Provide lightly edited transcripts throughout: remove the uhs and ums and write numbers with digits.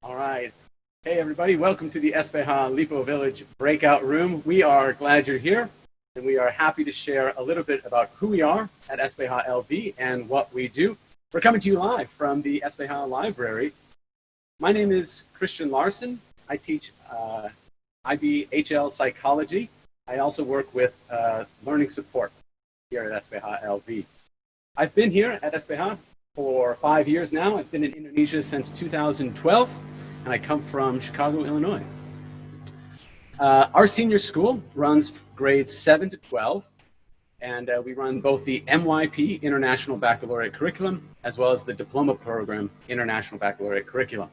All right. Hey, everybody. Welcome to the SPH Lipo Village breakout room. We are glad you're here, and we are happy to share a little bit about who we are at SPH LV and what we do. We're coming to you live from the SPH Library. My name is Christian Larson. I teach IBHL psychology. I also work with learning support here at SPH LV. I've been here at SPH for 5 years now. I've been in Indonesia since 2012, and I come from Chicago, Illinois. Our senior school runs grades 7 to 12, and we run both the MYP, International Baccalaureate Curriculum, as well as the Diploma program, International Baccalaureate Curriculum.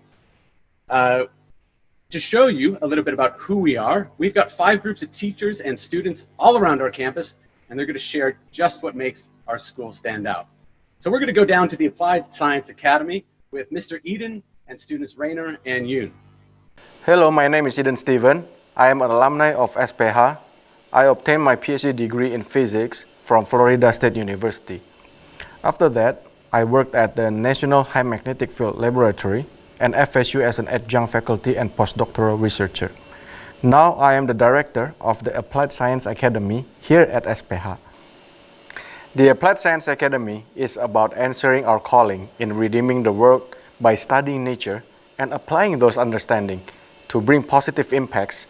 To show you a little bit about who we are, we've got 5 groups of teachers and students all around our campus, and they're going to share just what makes our school stand out. So we're going to go down to the Applied Science Academy with Mr. Eden and students Rainer and Yoon. Hello, my name is Eden Steven. I am an alumni of SPH. I obtained my PhD degree in physics from Florida State University. After that, I worked at the National High Magnetic Field Laboratory and FSU as an adjunct faculty and postdoctoral researcher. Now I am the director of the Applied Science Academy here at SPH. The Applied Science Academy is about answering our calling in redeeming the world by studying nature and applying those understandings to bring positive impacts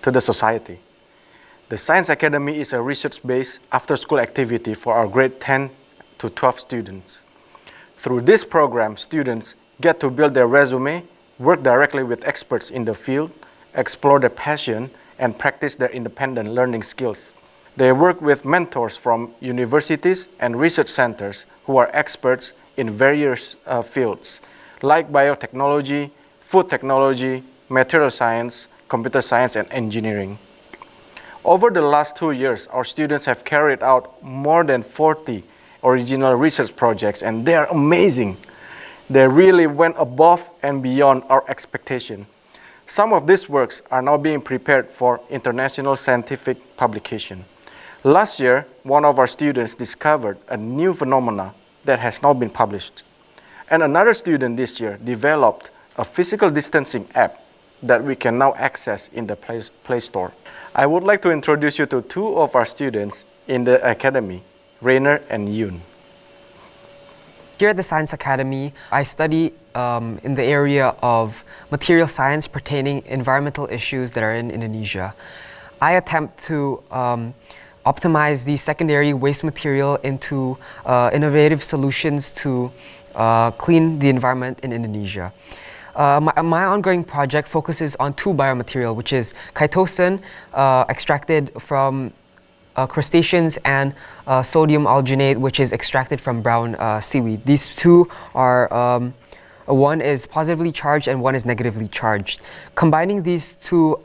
to the society. The Science Academy is a research-based after-school activity for our grade 10 to 12 students. Through this program, students get to build their resume, work directly with experts in the field, explore their passion, and practice their independent learning skills. They work with mentors from universities and research centers who are experts in various fields like biotechnology, food technology, material science, computer science, and engineering. Over the last 2 years, our students have carried out more than 40 original research projects, and they are amazing. They really went above and beyond our expectation. Some of these works are now being prepared for international scientific publication. Last year, one of our students discovered a new phenomena that has now been published. And another student this year developed a physical distancing app that we can now access in the Play Store. I would like to introduce you to 2 of our students in the Academy, Rainer and Yoon. Here at the Science Academy, I study in the area of material science pertaining environmental issues that are in Indonesia. I attempt to optimize the secondary waste material into innovative solutions to clean the environment in Indonesia. My ongoing project focuses on 2 biomaterial, which is chitosan, extracted from crustaceans, and sodium alginate, which is extracted from brown seaweed. These 2 are, one is positively charged and one is negatively charged. Combining these 2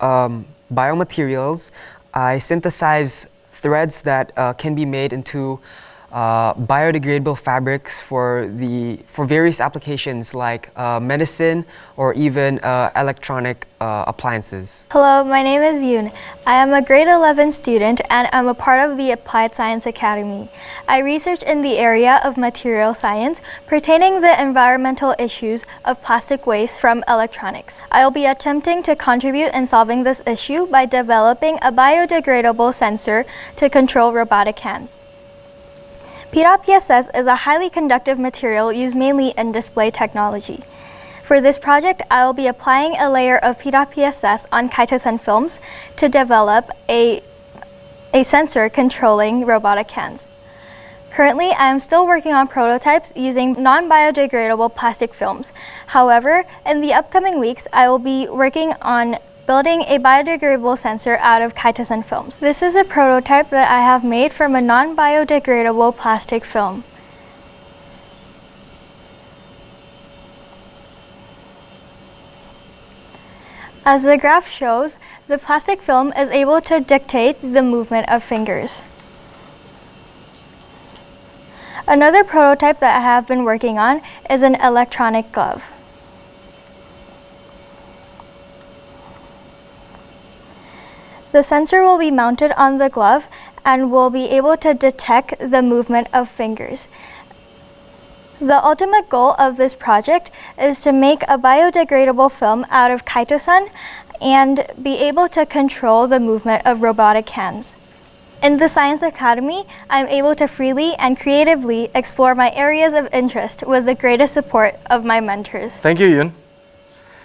biomaterials, I synthesize threads that can be made into biodegradable fabrics for various applications like medicine or even electronic appliances. Hello, my name is Yoon. I am a grade 11 student and I'm a part of the Applied Science Academy. I research in the area of material science pertaining the environmental issues of plastic waste from electronics. I'll be attempting to contribute in solving this issue by developing a biodegradable sensor to control robotic hands. PSS is a highly conductive material used mainly in display technology. For this project, I will be applying a layer of PSS on chitosan films to develop a sensor controlling robotic hands. Currently, I am still working on prototypes using non-biodegradable plastic films. However, in the upcoming weeks, I will be working on building a biodegradable sensor out of chitosan films. This is a prototype that I have made from a non-biodegradable plastic film. As the graph shows, the plastic film is able to dictate the movement of fingers. Another prototype that I have been working on is an electronic glove. The sensor will be mounted on the glove and will be able to detect the movement of fingers. The ultimate goal of this project is to make a biodegradable film out of chitosan and be able to control the movement of robotic hands. In the Science Academy, I'm able to freely and creatively explore my areas of interest with the greatest support of my mentors. Thank you, Yoon.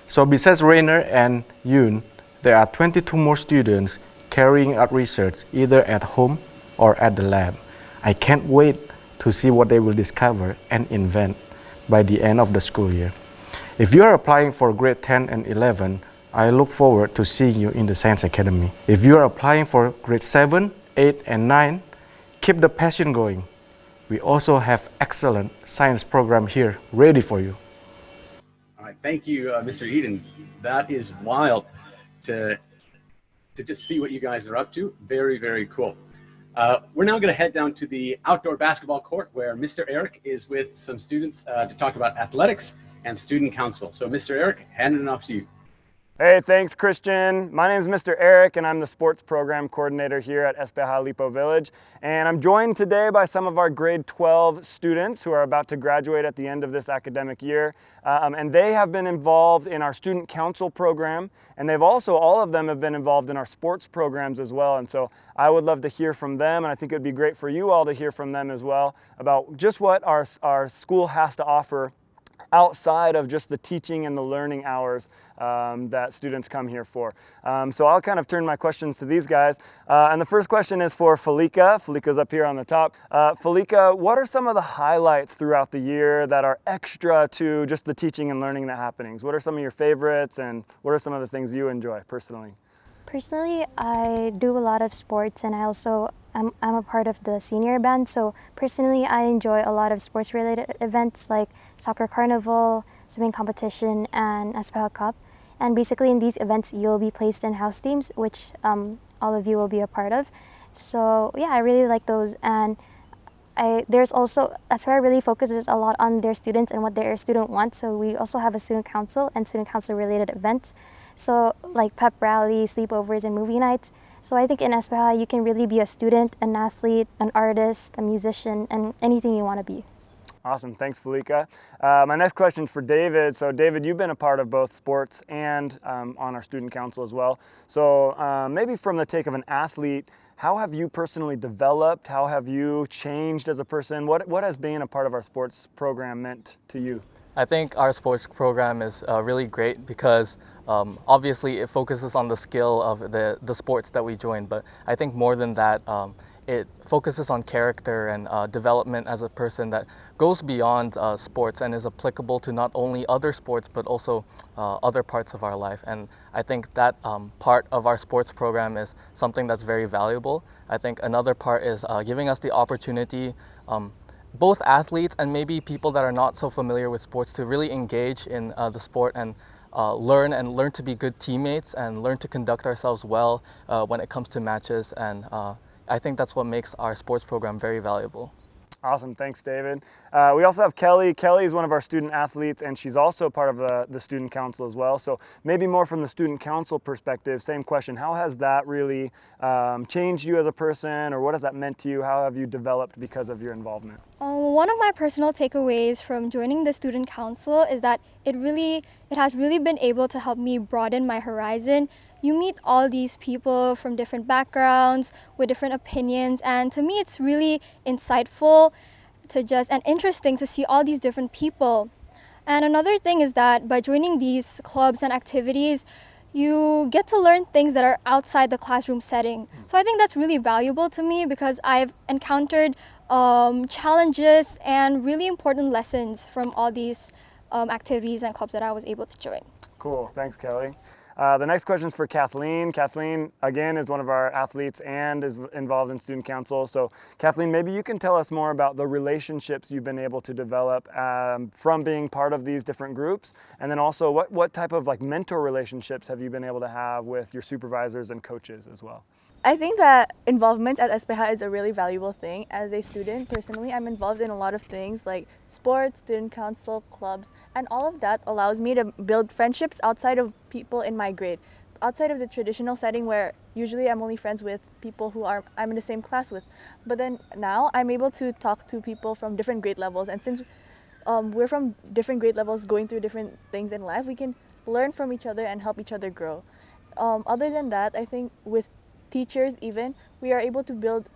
So besides Rainer and Yoon, there are 22 more students carrying out research either at home or at the lab. I can't wait to see what they will discover and invent by the end of the school year. If you are applying for grade 10 and 11, I look forward to seeing you in the Science Academy. If you are applying for grade 7, 8, and 9, keep the passion going. We also have excellent science program here ready for you. All right, thank you, Mr. Eden. That is wild to just see what you guys are up to. Very, very cool. We're now going to head down to the outdoor basketball court where Mr. Eric is with some students to talk about athletics and student council. So Mr. Eric, handing it off to you. Hey, thanks Christian. My name is Mr. Eric and I'm the sports program coordinator here at SPH Lipo Village. And I'm joined today by some of our grade 12 students who are about to graduate at the end of this academic year. And they have been involved in our student council program, and they've also, all of them have been involved in our sports programs as well. And so I would love to hear from them, and I think it would be great for you all to hear from them as well about just what our school has to offer outside of just the teaching and the learning hours that students come here for. So I'll kind of turn my questions to these guys. And the first question is for Felica. Felica's up here on the top. Felica, what are some of the highlights throughout the year that are extra to just the teaching and learning that happenings? What are some of your favorites, and what are some of the things you enjoy personally? Personally, I do a lot of sports, and I'm a part of the senior band. So personally, I enjoy a lot of sports related events like soccer carnival, swimming competition, and SPH Cup. And basically in these events, you'll be placed in house teams, which all of you will be a part of. So yeah, I really like those. And there's also, SPH really focuses a lot on their students and what their student wants. So we also have a student council and student council related events. So like pep rallies, sleepovers, and movie nights. So I think in SPH you can really be a student, an athlete, an artist, a musician, and anything you want to be. Awesome, thanks Felica. My next question is for David. So David, you've been a part of both sports and on our student council as well. So maybe from the take of an athlete, how have you personally developed? How have you changed as a person? What has being a part of our sports program meant to you? I think our sports program is really great because obviously it focuses on the skill of the sports that we join, but I think more than that, it focuses on character and development as a person that goes beyond sports and is applicable to not only other sports but also other parts of our life. And I think that part of our sports program is something that's very valuable. I think another part is giving us the opportunity, both athletes and maybe people that are not so familiar with sports, to really engage in the sport and learn to be good teammates and learn to conduct ourselves well when it comes to matches. And I think that's what makes our sports program very valuable. Awesome, thanks David. We also have Kelly. Kelly is one of our student athletes, and she's also part of the student council as well. So maybe more from the student council perspective, same question. How has that really changed you as a person, or what has that meant to you? How have you developed because of your involvement? One of my personal takeaways from joining the student council is that it has really been able to help me broaden my horizon. You meet all these people from different backgrounds with different opinions, and to me it's really insightful and interesting to see all these different people. And another thing is that by joining these clubs and activities, you get to learn things that are outside the classroom setting. So I think that's really valuable to me because I've encountered challenges and really important lessons from all these activities and clubs that I was able to join. Cool, thanks Kelly. The next question is for Kathleen. Kathleen, again, is one of our athletes and is involved in student council. So Kathleen, maybe you can tell us more about the relationships you've been able to develop from being part of these different groups. And then also what type of mentor relationships have you been able to have with your supervisors and coaches as well? I think that involvement at SPH is a really valuable thing. As a student, personally, I'm involved in a lot of things like sports, student council, clubs, and all of that allows me to build friendships outside of people in my grade, outside of the traditional setting where usually I'm only friends with people who I'm in the same class with. But then now I'm able to talk to people from different grade levels, and since we're from different grade levels going through different things in life, we can learn from each other and help each other grow. Other than that, I think with teachers even, we are able to build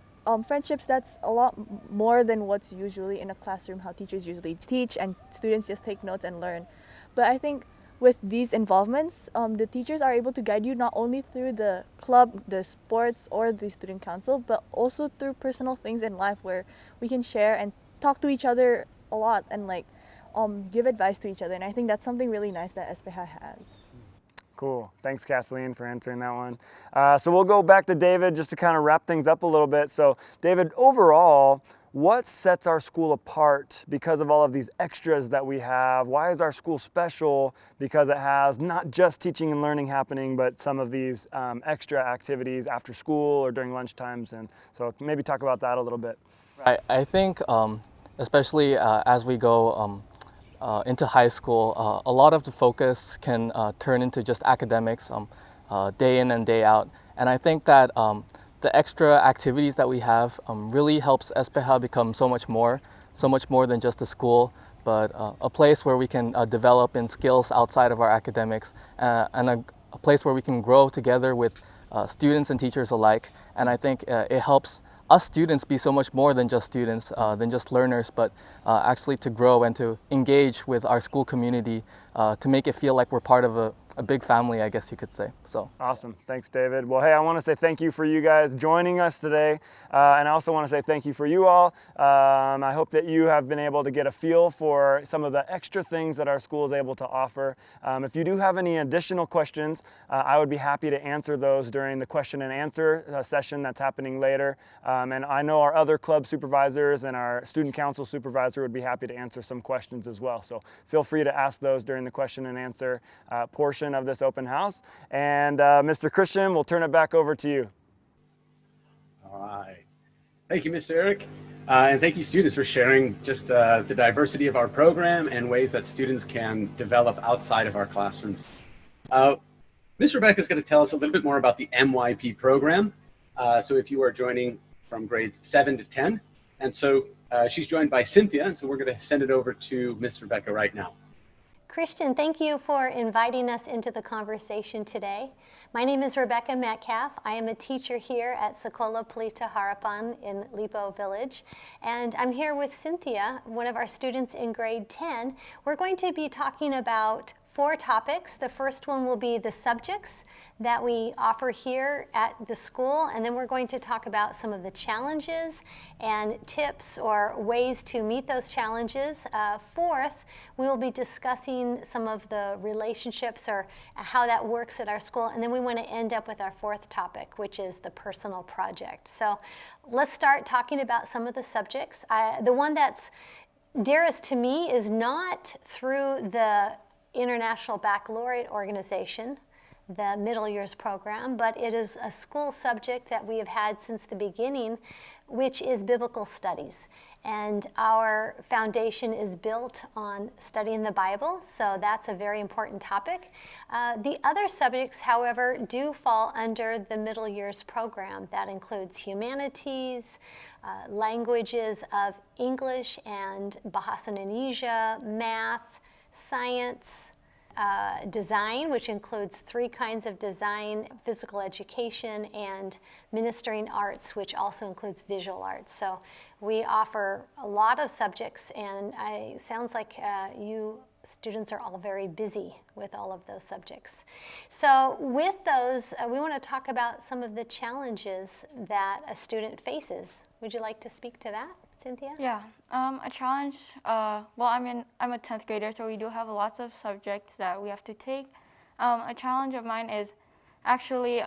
friendships that's a lot more than what's usually in a classroom, how teachers usually teach and students just take notes and learn. But I think with these involvements, the teachers are able to guide you not only through the club, the sports, or the student council, but also through personal things in life where we can share and talk to each other a lot and like give advice to each other. And I think that's something really nice that SPH has. Cool. Thanks, Kathleen, for answering that one. So we'll go back to David just to kind of wrap things up a little bit. So David, overall, what sets our school apart because of all of these extras that we have? Why is our school special? Because it has not just teaching and learning happening, but some of these extra activities after school or during lunch times. And so maybe talk about that a little bit. I think especially as we go into high school, a lot of the focus can turn into just academics day in and day out. And I think that the extra activities that we have really helps SPH become so much more than just a school, but a place where we can develop in skills outside of our academics, and a place where we can grow together with students and teachers alike. And I think it helps us students be so much more than just students, than just learners, but actually to grow and to engage with our school community to make it feel like we're part of a big family, I guess you could say. So awesome. Thanks, David. Well, hey, I want to say thank you for you guys joining us today. And I also want to say thank you for you all. I hope that you have been able to get a feel for some of the extra things that our school is able to offer. If you do have any additional questions, I would be happy to answer those during the question and answer session that's happening later. And I know our other club supervisors and our student council supervisor would be happy to answer some questions as well. So feel free to ask those during the question and answer portion of this open house. And Mr. Christian, we'll turn it back over to you. All right. Thank you, Mr. Eric. And thank you, students, for sharing just the diversity of our program and ways that students can develop outside of our classrooms. Ms. Rebecca is going to tell us a little bit more about the MYP program. So if you are joining from grades 7 to 10. And so she's joined by Cynthia, and so we're going to send it over to Ms. Rebecca right now. Christian, thank you for inviting us into the conversation today. My name is Rebecca Metcalf. I am a teacher here at Sekolah Pelita Harapan in Lipo Village. And I'm here with Cynthia, one of our students in grade 10. We're going to be talking about 4 topics. The first one will be the subjects that we offer here at the school, and then we're going to talk about some of the challenges and tips or ways to meet those challenges. Fourth, we will be discussing some of the relationships or how that works at our school, and then we want to end up with our 4th topic, which is the personal project. So let's start talking about some of the subjects. The one that's dearest to me is not through the International Baccalaureate Organization, the middle years program, but it is a school subject that we have had since the beginning, which is biblical studies. And our foundation is built on studying the Bible, so that's a very important topic. The other subjects, however, do fall under the middle years program. That includes humanities, languages of English and Bahasa Indonesia, math, science, design, which includes 3 kinds of design: physical education and ministering arts, which also includes visual arts. So we offer a lot of subjects, and it sounds like you students are all very busy with all of those subjects. So with those, we want to talk about some of the challenges that a student faces. Would you like to speak to that, Cynthia? Yeah, a challenge, well, I'm a 10th grader, so we do have lots of subjects that we have to take. A challenge of mine is actually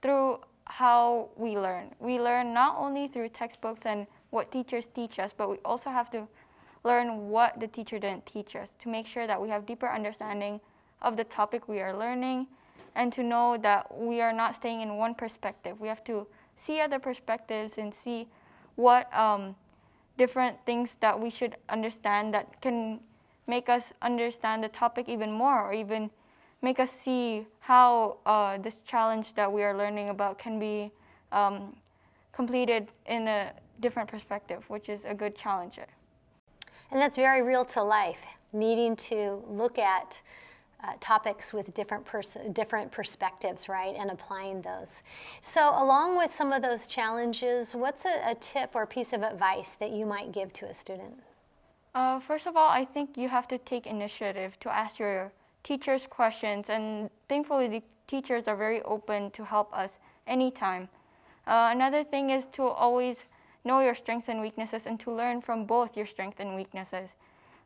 through how we learn. We learn not only through textbooks and what teachers teach us, but we also have to learn what the teacher didn't teach us to make sure that we have deeper understanding of the topic we are learning, and to know that we are not staying in one perspective. We have to see other perspectives and see what different things that we should understand that can make us understand the topic even more, or even make us see how this challenge that we are learning about can be completed in a different perspective, which is a good challenge. And that's very real to life, needing to look at topics with different perspectives, right, and applying those. So along with some of those challenges, what's a tip or piece of advice that you might give to a student? First of all, I think you have to take initiative to ask your teachers questions, and thankfully the teachers are very open to help us anytime. Another thing is to always know your strengths and weaknesses and to learn from both your strengths and weaknesses.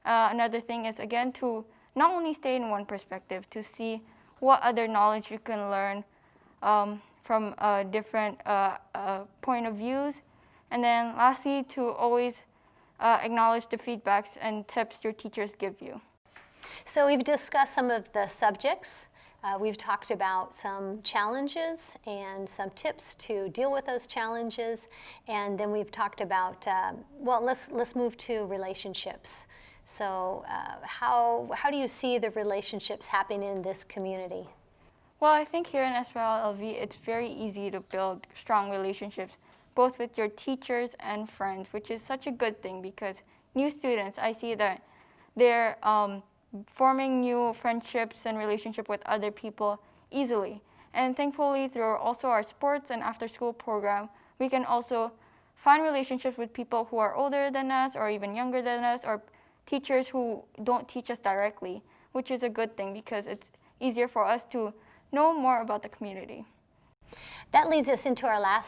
Another thing is, again, to not only stay in one perspective, to see what other knowledge you can learn from different point of views. And then lastly, to always acknowledge the feedbacks and tips your teachers give you. So we've discussed some of the subjects. We've talked about some challenges and some tips to deal with those challenges. And then we've talked about, well, let's move to relationships. So how do you see the relationships happening in this community? Well, I think here in SPH LV, it's very easy to build strong relationships, both with your teachers and friends, which is such a good thing because new students, I see that they're forming new friendships and relationship with other people easily. And thankfully, through also our sports and after-school program, we can also find relationships with people who are older than us or even younger than us, or teachers who don't teach us directly, which is a good thing because it's easier for us to know more about the community. That leads us into our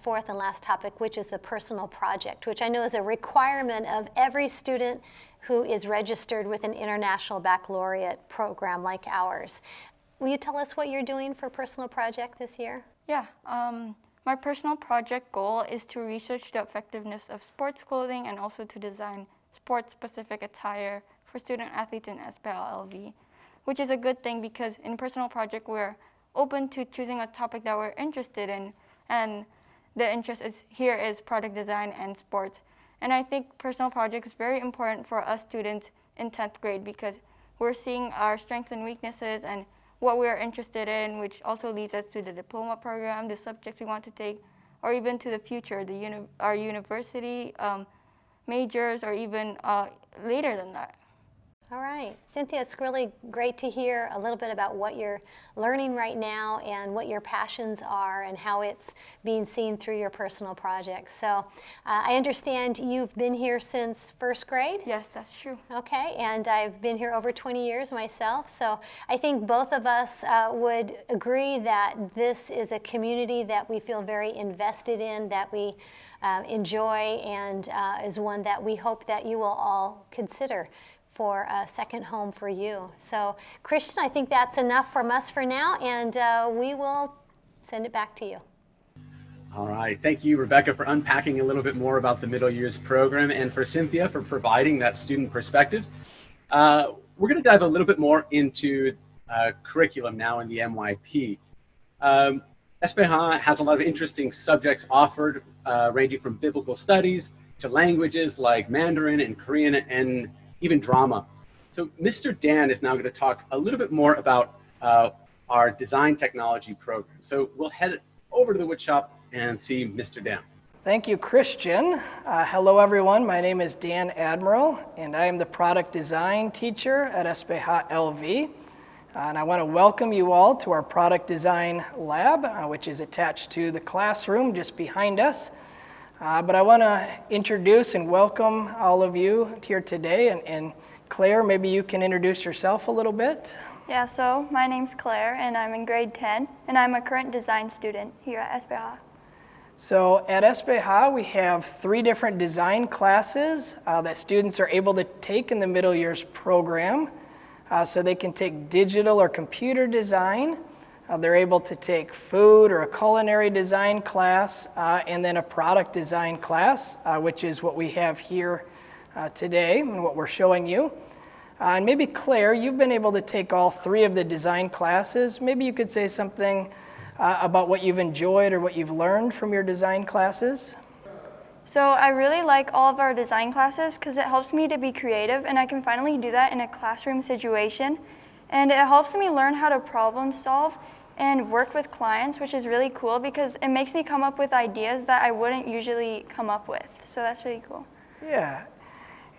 fourth and last topic, which is the personal project, which I know is a requirement of every student who is registered with an international baccalaureate program like ours. Will you tell us what you're doing for personal project this year? Yeah, my personal project goal is to research the effectiveness of sports clothing and also to design sports-specific attire for student athletes in SPH LV, which is a good thing because in personal project we're open to choosing a topic that we're interested in, and the interest here is product design and sports. And I think personal project is very important for us students in 10th grade because we're seeing our strengths and weaknesses and what we're interested in, which also leads us to the diploma program, the subject we want to take, or even to the future, our university majors, or even later than that. All right. Cynthia, it's really great to hear a little bit about what you're learning right now and what your passions are and how it's being seen through your personal projects. So I understand you've been here since first grade? Yes, that's true. Okay, and I've been here over 20 years myself, so I think both of us would agree that this is a community that we feel very invested in, that we enjoy, and is one that we hope that you will all consider for a second home for you. So Christian, I think that's enough from us for now, and we will send it back to you. All right, thank you, Rebecca, for unpacking a little bit more about the middle years program, and for Cynthia for providing that student perspective. We're going to dive a little bit more into curriculum now in the MYP. SPH has a lot of interesting subjects offered, ranging from biblical studies to languages like Mandarin and Korean and even drama. So Mr. Dan is now going to talk a little bit more about our design technology program. So we'll head over to the woodshop and see Mr. Dan. Thank you, Christian. Hello, everyone. My name is Dan Admiral, and I am the product design teacher at SPH LV. And I want to welcome you all to our product design lab, which is attached to the classroom just behind us. But I want to introduce and welcome all of you here today. And Claire, maybe you can introduce yourself a little bit. Yeah, so my name's Claire, and I'm in grade 10, and I'm a current design student here at SPH. So at SPH, we have 3 different design classes that students are able to take in the middle years program. So they can take digital or computer design. They're able to take food or a culinary design class, and then a product design class, which is what we have here today and what we're showing you. And maybe Claire, you've been able to take all 3 of the design classes. Maybe you could say something about what you've enjoyed or what you've learned from your design classes. So I really like all of our design classes because it helps me to be creative, and I can finally do that in a classroom situation. And it helps me learn how to problem solve and work with clients, which is really cool because it makes me come up with ideas that I wouldn't usually come up with. So that's really cool. Yeah.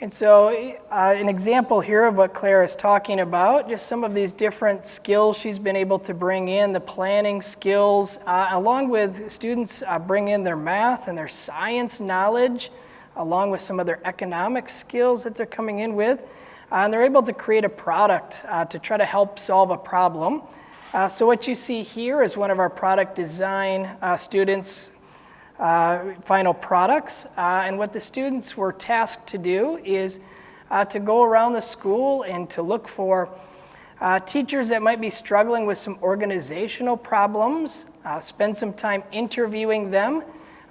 And so an example here of what Claire is talking about, just some of these different skills she's been able to bring in, the planning skills, along with students bring in their math and their science knowledge, along with some of their economic skills that they're coming in with. And they're able to create a product to try to help solve a problem. So what you see here is one of our product design students' final products. And what the students were tasked to do is to go around the school and to look for teachers that might be struggling with some organizational problems, spend some time interviewing them,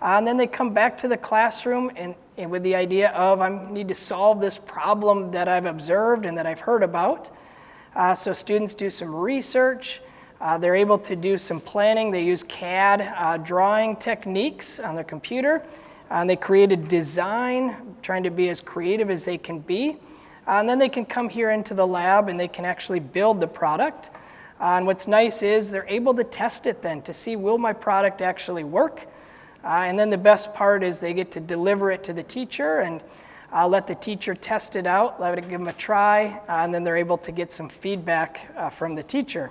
and then they come back to the classroom and with the idea of, I need to solve this problem that I've observed and that I've heard about. So students do some research. They're able to do some planning. They use CAD drawing techniques on their computer. And they create a design, trying to be as creative as they can be. And then they can come here into the lab and they can actually build the product. And what's nice is they're able to test it then to see, will my product actually work? And then the best part is they get to deliver it to the teacher and let the teacher test it out, let it give them a try, and then they're able to get some feedback from the teacher.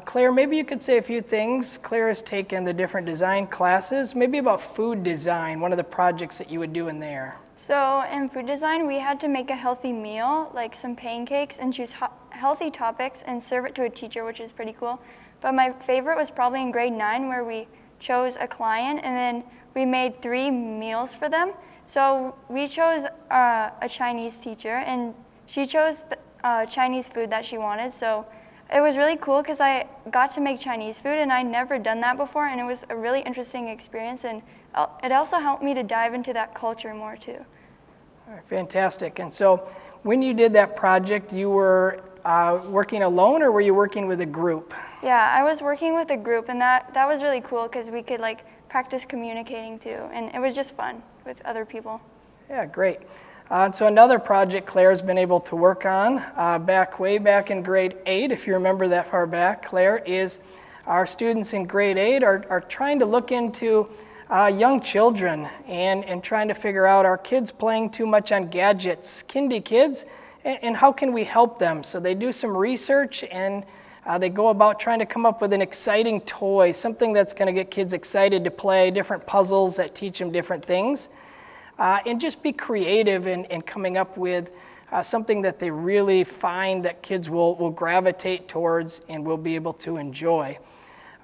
Claire, maybe you could say a few things. Claire has taken the different design classes, maybe about food design, one of the projects that you would do in there. So in food design, we had to make a healthy meal, like some pancakes, and choose healthy topics and serve it to a teacher, which is pretty cool. But my favorite was probably in grade 9, where we chose a client and then we made 3 meals for them. So we chose a Chinese teacher and she chose the Chinese food that she wanted. So it was really cool because I got to make Chinese food and I'd never done that before, and it was a really interesting experience, and it also helped me to dive into that culture more too. All right, fantastic. And so when you did that project, you were working alone or were you working with a group? Yeah, I was working with a group, and that was really cool because we could like practice communicating too, and it was just fun with other people. Yeah, great. So another project Claire's been able to work on way back in grade 8, if you remember that far back, Claire, is our students in grade 8 are trying to look into young children and trying to figure out, are kids playing too much on gadgets, kindy kids, and how can we help them? So they do some research and they go about trying to come up with an exciting toy, something that's going to get kids excited to play, different puzzles that teach them different things. And just be creative in coming up with something that they really find that kids will gravitate towards and will be able to enjoy.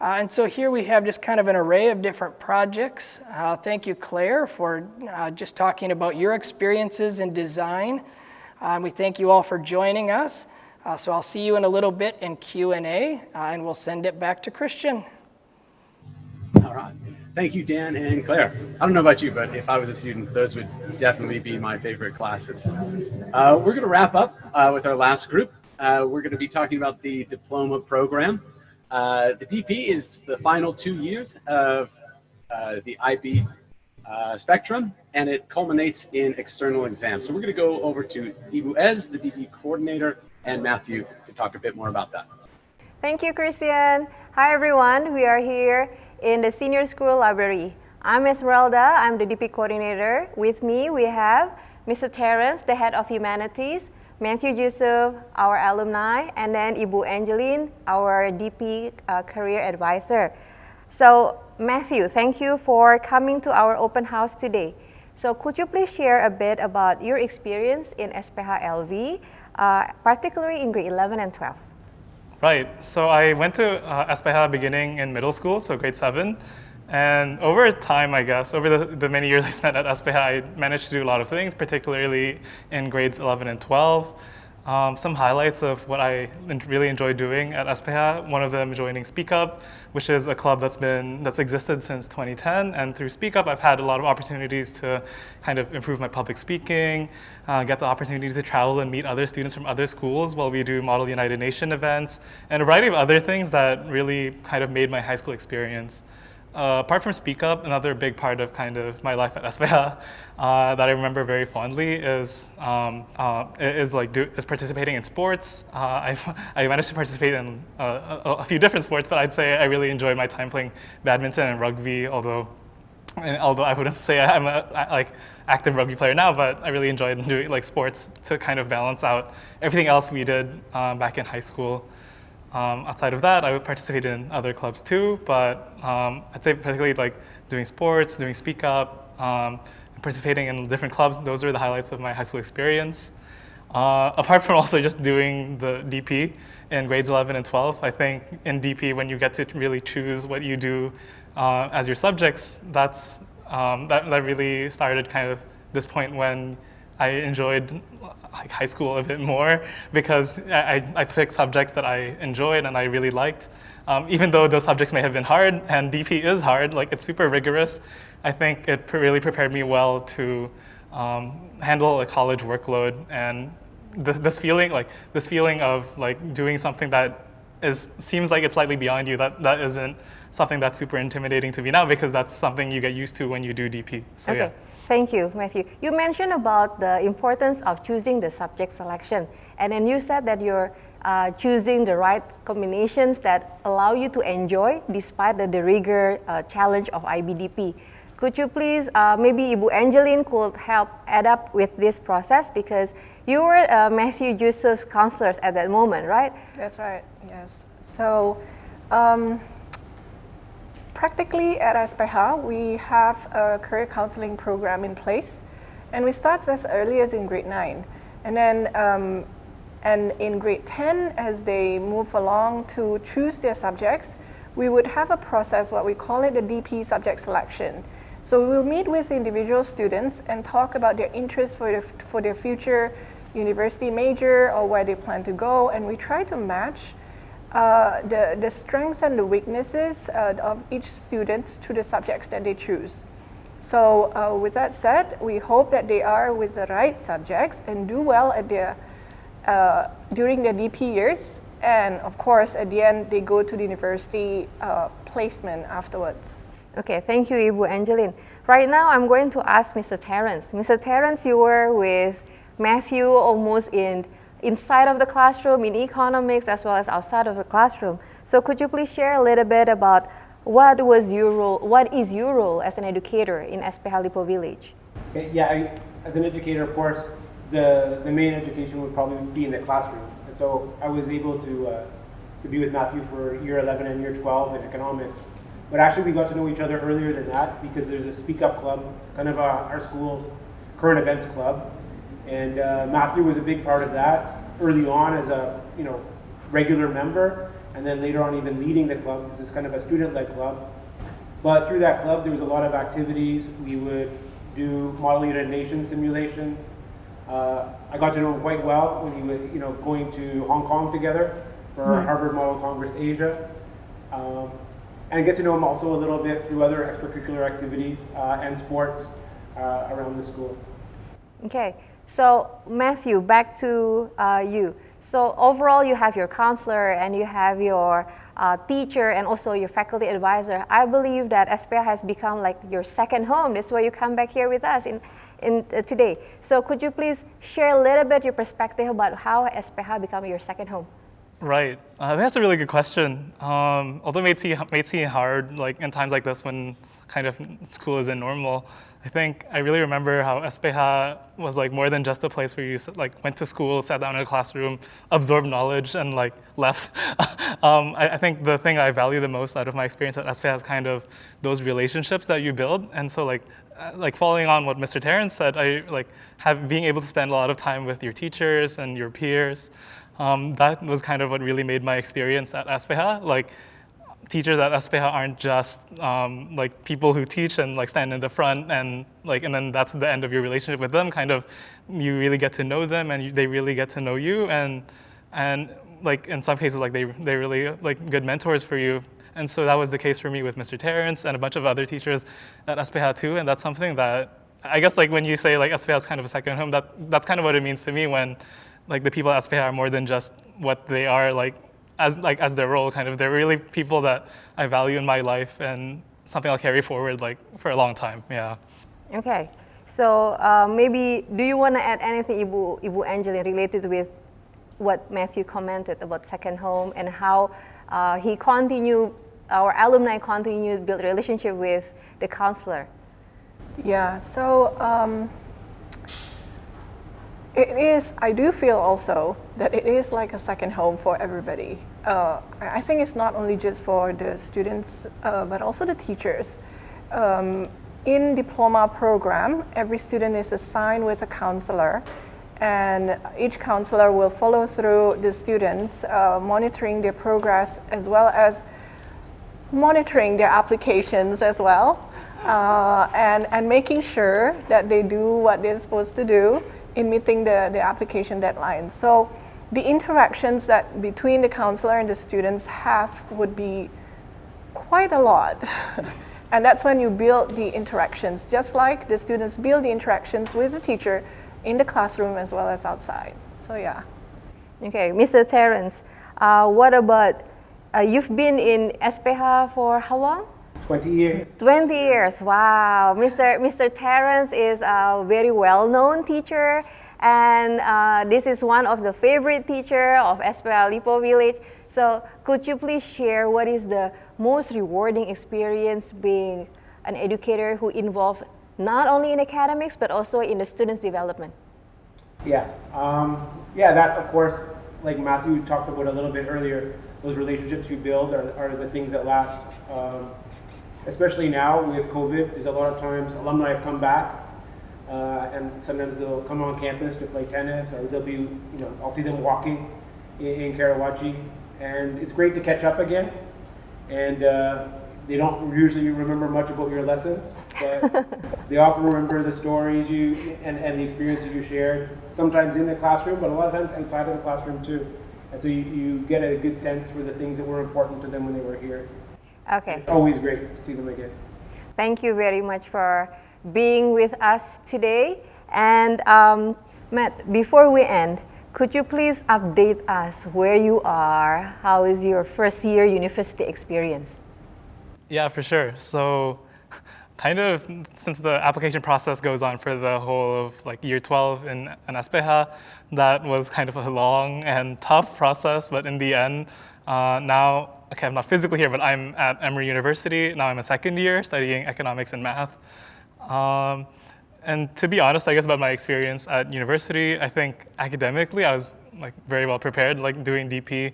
And so here we have just kind of an array of different projects. Thank you, Claire, for just talking about your experiences in design. We thank you all for joining us. So I'll see you in a little bit in Q&A, and we'll send it back to Christian. All right. Thank you, Dan and Claire. I don't know about you, but if I was a student, those would definitely be my favorite classes. We're going to wrap up with our last group. We're going to be talking about the Diploma program. The DP is the final 2 years of the IB spectrum, and it culminates in external exams. So we're going to go over to Ibu Ez, the DP coordinator, and Matthew to talk a bit more about that. Thank you, Christian. Hi, everyone. We are here in the Senior School Library. I'm Esmeralda. I'm the DP coordinator. With me, we have Mr. Terrence, the head of humanities, Matthew Yusuf, our alumni, and then Ibu Angeline, our DP career advisor. So, Matthew, thank you for coming to our open house today. So, could you please share a bit about your experience in SPH LV, particularly in grade 11 and 12? Right, so I went to SPH beginning in middle school, so grade 7. And over time, I guess, over the many years I spent at SPH, I managed to do a lot of things, particularly in grades 11 and 12. Some highlights of what I really enjoy doing at SPH, one of them joining Speak Up, which is a club that's existed since 2010. And through Speak Up, I've had a lot of opportunities to kind of improve my public speaking, get the opportunity to travel and meet other students from other schools while we do Model United Nation events, and a variety of other things that really kind of made my high school experience. Apart from Speak Up, another big part of kind of my life at SPH that I remember very fondly is participating in sports. I managed to participate in a few different sports, but I'd say I really enjoyed my time playing badminton and rugby. Although I wouldn't say I'm active rugby player now, but I really enjoyed doing like sports to kind of balance out everything else we did back in high school. Outside of that, I would participate in other clubs too, but I'd say particularly like doing sports, doing Speak Up, participating in different clubs. Those were the highlights of my high school experience. Apart from also just doing the DP in grades 11 and 12, I think in DP when you get to really choose what you do as your subjects, that really started kind of this point when I enjoyed like high school a bit more because I picked subjects that I enjoyed and I really liked. Even though those subjects may have been hard, and DP is hard, like it's super rigorous, I think it really prepared me well to handle a college workload and this feeling of like doing something that seems like it's slightly beyond you, that isn't something that's super intimidating to me now because that's something you get used to when you do DP. So okay. Yeah. Thank you, Matthew. You mentioned about the importance of choosing the subject selection, and then you said that you're choosing the right combinations that allow you to enjoy despite the rigor challenge of IBDP. Could you please, maybe Ibu Angeline could help add up with this process because you were Matthew Yusuf's counselors at that moment, right? That's right, yes. So practically at SPH, we have a career counseling program in place, and we start as early as in grade 9. And then and in grade 10, as they move along to choose their subjects, we would have a process, what we call it the DP subject selection. So we will meet with individual students and talk about their interests for their future university major or where they plan to go, and we try to match the strengths and the weaknesses of each student to the subjects that they choose. So with that said, we hope that they are with the right subjects and do well at their during their DP years, and of course at the end they go to the university placement afterwards. Okay, thank you, Ibu Angeline. Right now I'm going to ask Mr. Terrence. Mr. Terrence, you were with Matthew almost inside of the classroom, in economics, as well as outside of the classroom. So could you please share a little bit about what is your role as an educator in SPH Lipo Village? Okay, yeah, as an educator, of course, the main education would probably be in the classroom. And so I was able to be with Matthew for year 11 and year 12 in economics. But actually we got to know each other earlier than that because there's a Speak Up club, kind of our school's current events club. And Matthew was a big part of that early on as a regular member, and then later on even leading the club because it's kind of a student-led club. But through that club there was a lot of activities. We would do model United Nations simulations. I got to know him quite well when he was going to Hong Kong together for Harvard Model Congress Asia. And get to know him also a little bit through other extracurricular activities and sports around the school. Okay. So Matthew, back to you. So overall, you have your counselor and you have your teacher and also your faculty advisor. I believe that SPH has become like your second home. That's why you come back here with us today. So could you please share a little bit your perspective about how SPH become your second home? Right. That's a really good question. Although it may seem hard, like in times like this when kind of school isn't normal, I think I really remember how SPH was like more than just a place where you like went to school, sat down in a classroom, absorbed knowledge, and like left. I think the thing I value the most out of my experience at SPH is kind of those relationships that you build. And so like following on what Mr. Terrence said, I like being able to spend a lot of time with your teachers and your peers. That was kind of what really made my experience at SPH. Like, teachers at SPH aren't just like people who teach and like stand in the front and then that's the end of your relationship with them. Kind of, you really get to know them and they really get to know you, and like in some cases like they're really like good mentors for you. And so that was the case for me with Mr. Terrence and a bunch of other teachers at SPH too. And that's something that I guess like when you say like SPH is kind of a second home, that's kind of what it means to me when like the people at SPH are more than just what they are as their role. Kind of, they're really people that I value in my life and something I'll carry forward like for a long time. Yeah. Okay. So maybe do you want to add anything, Ibu Angeline, related with what Matthew commented about second home and how our alumni continue to build relationship with the counselor? Yeah, so I do feel also that it is like a second home for everybody. I think it's not only just for the students, but also the teachers. In Diploma program, every student is assigned with a counselor, and each counselor will follow through the students, monitoring their progress as well as monitoring their applications as well, and making sure that they do what they're supposed to do in meeting the application deadline. So the interactions that between the counselor and the students would be quite a lot. And that's when you build the interactions, just like the students build the interactions with the teacher in the classroom as well as outside. So yeah. Okay, Mr. Terrence, what about, you've been in SPH for how long? 20 years. 20 years, wow. Mr. Terrence is a very well-known teacher, and this is one of the favorite teacher of SPH Lipo Village. So could you please share what is the most rewarding experience being an educator who involved not only in academics, but also in the students' development? Yeah, that's of course, like Matthew talked about a little bit earlier, those relationships you build are the things that last. Especially now with COVID, there's a lot of times alumni have come back, and sometimes they'll come on campus to play tennis, or they'll be, I'll see them walking in Karawaci, and it's great to catch up again. And they don't usually remember much about your lessons, but they often remember the stories and the experiences you shared, sometimes in the classroom, but a lot of times outside of the classroom too. And so you get a good sense for the things that were important to them when they were here. Okay. It's always great to see them again. Thank you very much for being with us today. And Matt, before we end, could you please update us where you are? How is your first year university experience? Yeah, for sure. So kind of since the application process goes on for the whole of like year 12 in SPH, that was kind of a long and tough process, but in the end, now, okay, I'm not physically here, but I'm at Emory University. Now I'm a second year studying economics and math. And to be honest, I guess about my experience at university, I think academically I was like very well prepared, like doing DP,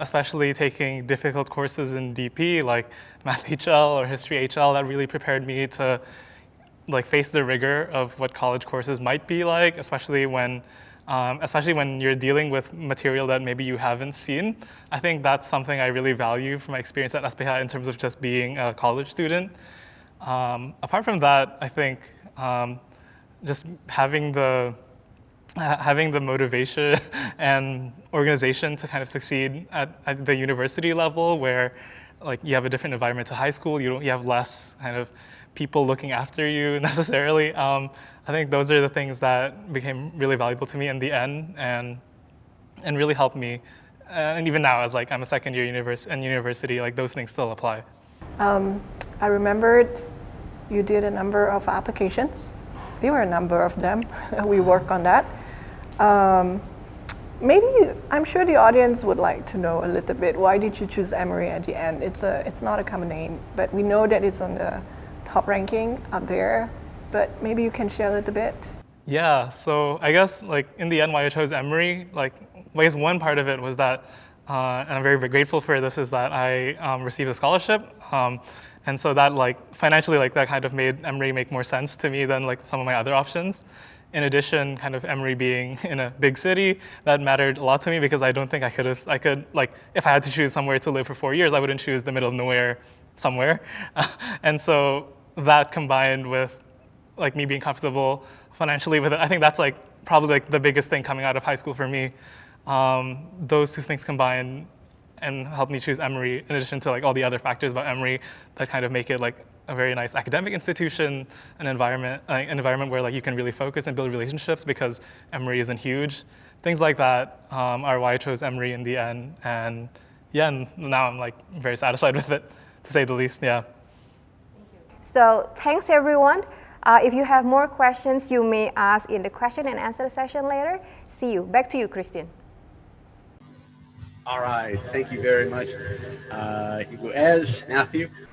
especially taking difficult courses in DP like Math HL or History HL. That really prepared me to like face the rigor of what college courses might be like, especially when you're dealing with material that maybe you haven't seen. I think that's something I really value from my experience at SPH in terms of just being a college student. Apart from that, I think just having the motivation and organization to kind of succeed at the university level, where like you have a different environment to high school, you have less kind of people looking after you necessarily. I think those are the things that became really valuable to me in the end, and really helped me. And even now, as like I'm a second year university, like those things still apply. I remembered you did a number of applications. There were a number of them. We worked on that. I'm sure the audience would like to know a little bit, why did you choose Emory at the end? It's not a common name, but we know that it's on the top ranking up there, but maybe you can share a little bit. Yeah, so I guess like in the end why I chose Emory, like I guess one part of it was that, and I'm very, very grateful for this, is that I received a scholarship. And so that like financially, like that kind of made Emory make more sense to me than like some of my other options. In addition, kind of Emory being in a big city, that mattered a lot to me because I don't think I could like, if I had to choose somewhere to live for 4 years, I wouldn't choose the middle of nowhere somewhere. And so that combined with like me being comfortable financially with it, I think that's like probably like the biggest thing coming out of high school for me. Those two things combined and helped me choose Emory, in addition to like all the other factors about Emory that kind of make it like a very nice academic institution, an environment where like you can really focus and build relationships because Emory isn't huge. Things like that are why I chose Emory in the end. And yeah, and now I'm like very satisfied with it, to say the least, yeah. So thanks everyone. If you have more questions, you may ask in the question and answer session later. See you. Back to you, Christian. All right, thank you very much, Ibu Ez, Matthew.